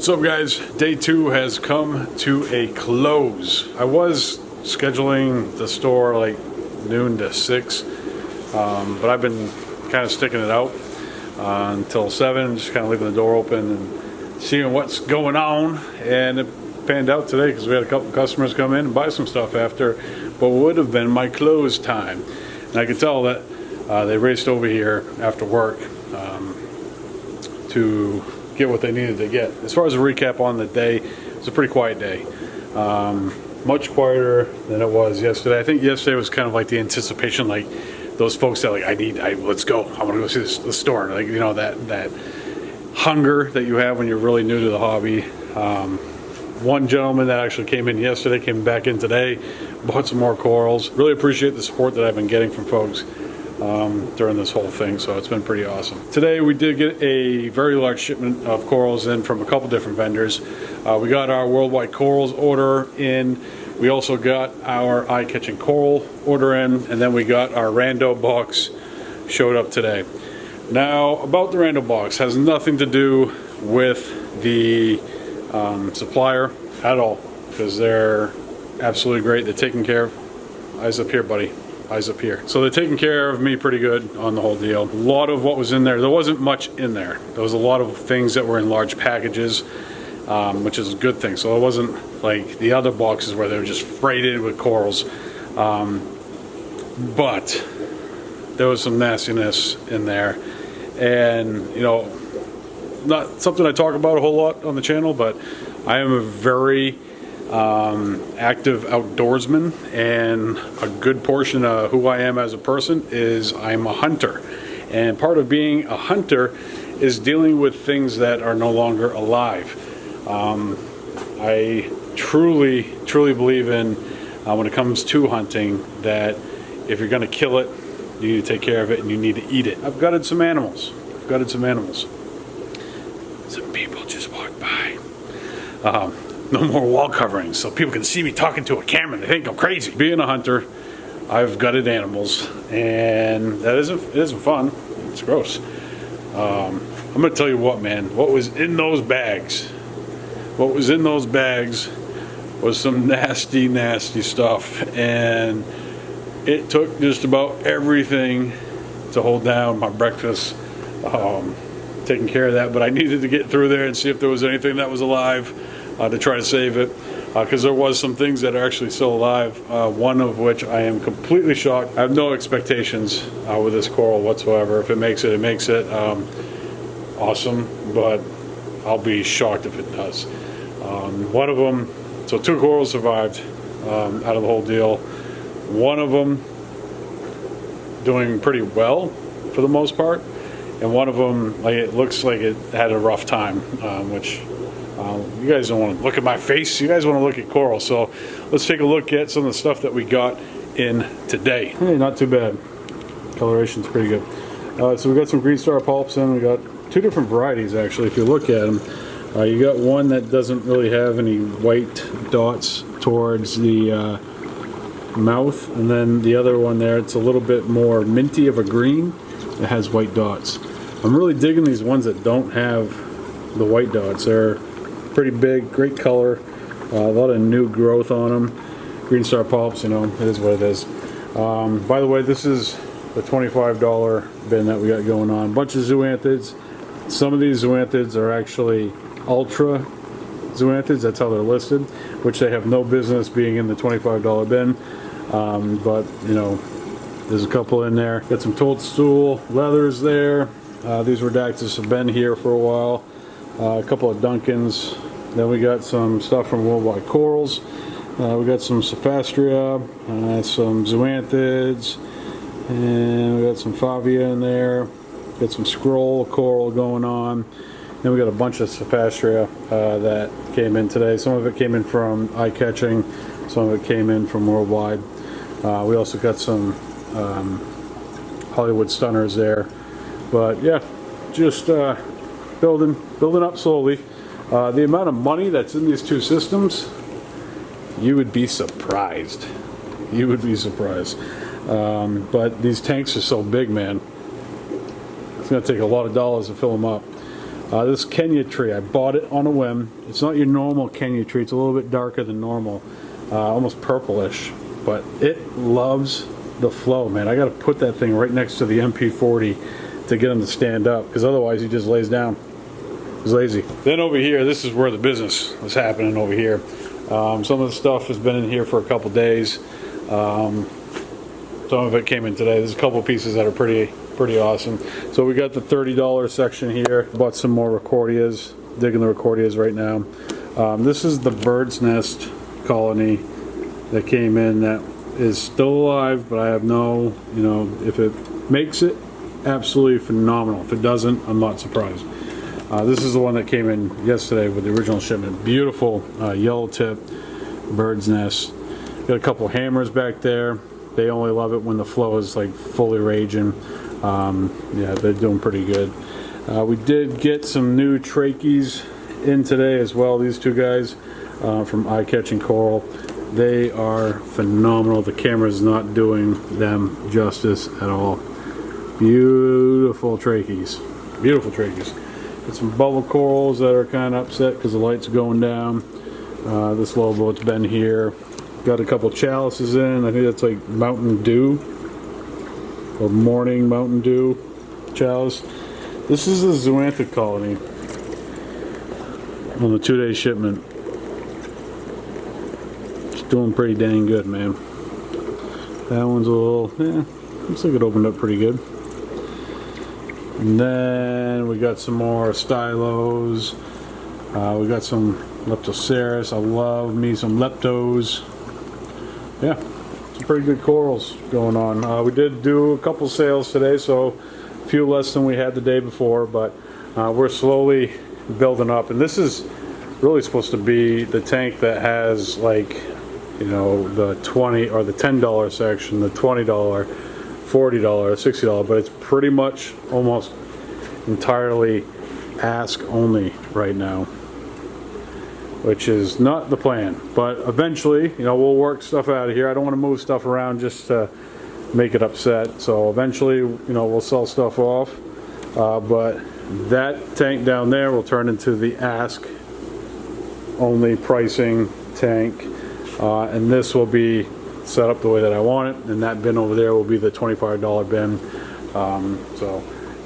What's up, guys? Day 2 has come to a close. I was scheduling the store like noon to 6, but I've been kind of sticking it out until 7, just kind of leaving the door open and seeing what's going on. And it panned out today because we had a couple customers come in and buy some stuff after what would have been my close time. And I could tell that they raced over here after work to get what they needed to get. As far as a recap on the day, it's a pretty quiet day. Much quieter than it was yesterday. I think yesterday was kind of like the anticipation, like those folks that like, let's go. I want to go see the store. Like, you know, that hunger that you have when you're really new to the hobby. One gentleman that actually came in yesterday came back in today, bought some more corals. Really appreciate the support that I've been getting from folks during this whole thing, so it's been pretty awesome. Today we did get a very large shipment of corals in from a couple different vendors. We got our worldwide corals order in. We also got our eye-catching coral order in, and then we got our rando box showed up today. Now, about the rando box, has nothing to do with the supplier at all, because they're absolutely great. They're taking care of. Eyes up here, buddy. Eyes up here. So they're taking care of me pretty good on the whole deal. A lot of what was in there wasn't much in there. There was a lot of things that were in large packages, which is a good thing. So it wasn't like the other boxes where they were just freighted with corals. But there was some nastiness in there. And, you know, not something I talk about a whole lot on the channel, but I am a very active outdoorsman, and a good portion of who I am as a person is I'm a hunter. And part of being a hunter is dealing with things that are no longer alive. I truly believe in, when it comes to hunting, that if you're going to kill it, you need to take care of it and you need to eat it. I've gutted some animals. Some people just walked by. No more wall coverings, so people can see me talking to a camera. They think I'm crazy. Being a hunter, I've gutted animals, and it isn't fun. It's gross. I'm gonna tell you what, man. What was in those bags? What was in those bags was some nasty stuff, and it took just about everything to hold down my breakfast. Taking care of that, but I needed to get through there and see if there was anything that was alive. To try to save it, because there was some things that are actually still alive, one of which I am completely shocked. I have no expectations with this coral whatsoever. If it makes it, it makes it. Awesome, but I'll be shocked if it does. One of them, so 2 corals survived out of the whole deal. One of them doing pretty well for the most part, and one of them, like, it looks like it had a rough time, which you guys don't want to look at my face. You guys want to look at coral. So let's take a look at some of the stuff that we got in today. Hey, not too bad. Coloration's pretty good. So we got some green star pulps in. We got 2 different varieties, actually, if you look at them. You got one that doesn't really have any white dots towards the mouth, and then the other one there, it's a little bit more minty of a green. It has white dots. I'm really digging these ones that don't have the white dots. They're pretty big, great color, a lot of new growth on them. Green star pulps, you know, it is what it is. By the way, this is the $25 bin that we got going on. A bunch of zoanthids. Some of these zoanthids are actually ultra zoanthids, that's how they're listed, which they have no business being in the $25 bin. But, you know, there's a couple in there. Got some toadstool leathers there. These redactus have been here for a while. A couple of Duncans. Then we got some stuff from Worldwide Corals. We got some Sophastria, some zoanthids, and we got some Favia in there. Got some scroll coral going on. Then we got a bunch of Sophastria that came in today. Some of it came in from Eye Catching, some of it came in from Worldwide. We also got some Hollywood Stunners there. But yeah, just building up slowly. The amount of money that's in these 2 systems, you would be surprised. You would be surprised. But these tanks are so big, man. It's going to take a lot of dollars to fill them up. This Kenya tree, I bought it on a whim. It's not your normal Kenya tree. It's a little bit darker than normal, almost purplish, but it loves the flow, man. I got to put that thing right next to the MP40 to get him to stand up, because otherwise he just lays down. He's lazy. Then over here, this is where the business was happening over here. Some of the stuff has been in here for a couple days. Some of it came in today. There's a couple pieces that are pretty awesome. So we got the $30 section here. Bought some more Recordias. Digging the Recordias right now. This is the bird's nest colony that came in that is still alive, but I have no, if it makes it, absolutely phenomenal. If it doesn't, I'm not surprised. This is the one that came in yesterday with the original shipment. Beautiful yellow tip bird's nest. Got a couple hammers back there. They only love it when the flow is like fully raging. Yeah, they're doing pretty good. We did get some new trachees in today as well. These two guys from Eye Catching Coral. They are phenomenal. The camera's not doing them justice at all. Beautiful trachees. Beautiful trachees. Got some bubble corals that are kind of upset because the light's going down. This low boat's been here. Got a couple chalices in. I think that's like Mountain Dew or Morning Mountain Dew chalice. This is a zoanthid colony on the 2-day shipment. It's doing pretty dang good, man. That one's a little, looks like it opened up pretty good. And then we got some more stylos. We got some Leptoseris. I love me some Leptos. Yeah, some pretty good corals going on. We did do a couple sales today, so a few less than we had the day before, but we're slowly building up. And this is really supposed to be the tank that has, like, the $20 or the $10 section, the $20, $40, $60, but it's pretty much almost entirely ask only right now, which is not the plan. But eventually, we'll work stuff out of here. I don't want to move stuff around just to make it upset. So eventually, we'll sell stuff off. But that tank down there will turn into the ask only pricing tank. And this will be set up the way that I want it. And that bin over there will be the $25 bin. So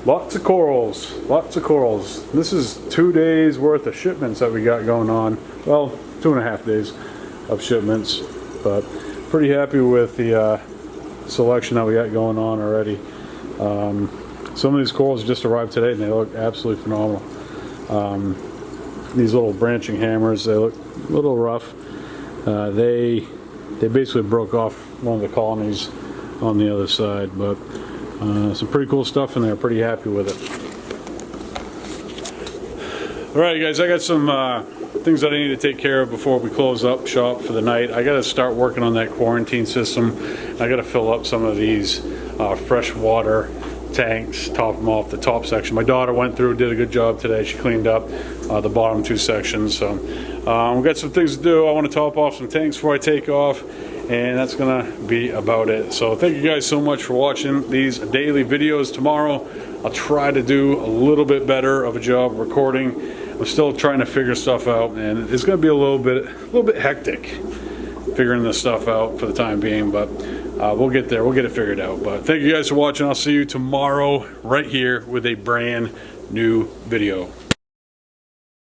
lots of corals, lots of corals. This is 2 days worth of shipments that we got going on. Well, 2.5 days of shipments, but pretty happy with the selection that we got going on already. Some of these corals just arrived today and they look absolutely phenomenal. These little branching hammers, they look a little rough. They basically broke off one of the colonies on the other side, but some pretty cool stuff in there. Pretty happy with it. Alright guys, I got some things that I need to take care of before we close up shop for the night. I got to start working on that quarantine system. I got to fill up some of these fresh water tanks, top them off the top section. My daughter went through, did a good job today. She cleaned up the bottom 2 sections. So we've got some things to do. I want to top off some tanks before I take off, and that's gonna be about it. So thank you guys so much for watching these daily videos. Tomorrow I'll try to do a little bit better of a job recording. I'm still trying to figure stuff out, and it's gonna be a little bit hectic figuring this stuff out for the time being, but we'll get there. We'll get it figured out. But thank you guys for watching. I'll see you tomorrow right here with a brand new video.